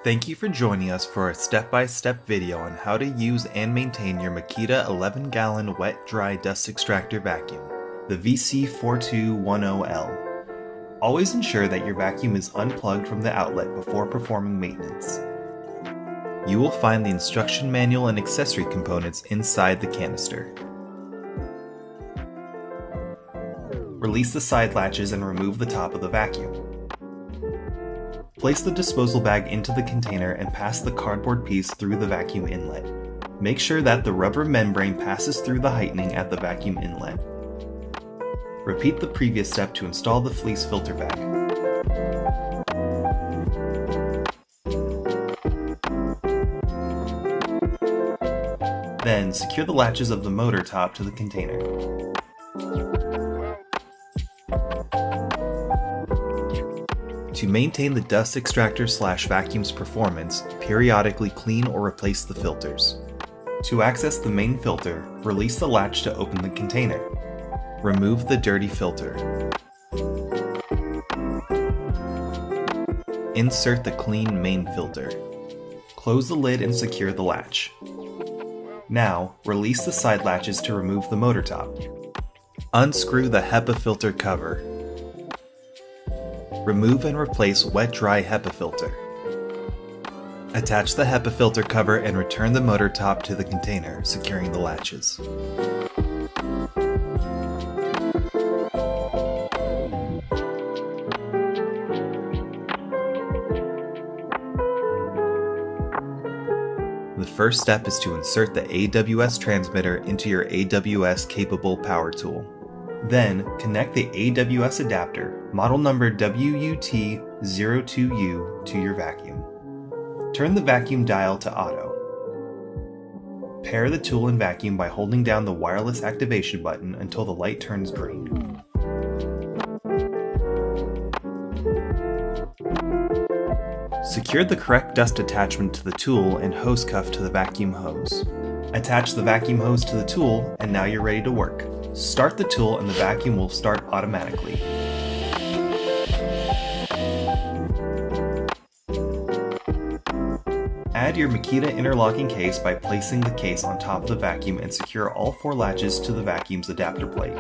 Thank you for joining us for a step-by-step video on how to use and maintain your Makita 11-gallon wet-dry dust extractor vacuum, the VC4710L. Always ensure that your vacuum is unplugged from the outlet before performing maintenance. You will find the instruction manual and accessory components inside the canister. Release the side latches and remove the top of the vacuum. Place the disposal bag into the container and pass the cardboard piece through the vacuum inlet. Make sure that the rubber membrane passes through the heightening at the vacuum inlet. Repeat the previous step to install the FLEECE filter bag. Then secure the latches of the motor top to the container. To maintain the dust extractor / vacuum's performance, periodically clean or replace the filters. To access the main filter, release the latch to open the container. Remove the dirty filter. Insert the clean main filter. Close the lid and secure the latch. Now, release the side latches to remove the motor top. Unscrew the HEPA filter cover. Remove and replace wet-dry HEPA filter. Attach the HEPA filter cover and return the motor top to the container, securing the latches. The first step is to insert the AWS transmitter into your AWS capable power tool. Then, connect the AWS adapter, model number WUT02U, to your vacuum. Turn the vacuum dial to auto. Pair the tool and vacuum by holding down the wireless activation button until the light turns green. Secure the correct dust attachment to the tool and hose cuff to the vacuum hose. Attach the vacuum hose to the tool, and now you're ready to work. Start the tool and the vacuum will start automatically. Add your Makita interlocking case by placing the case on top of the vacuum and secure all 4 latches to the vacuum's adapter plate.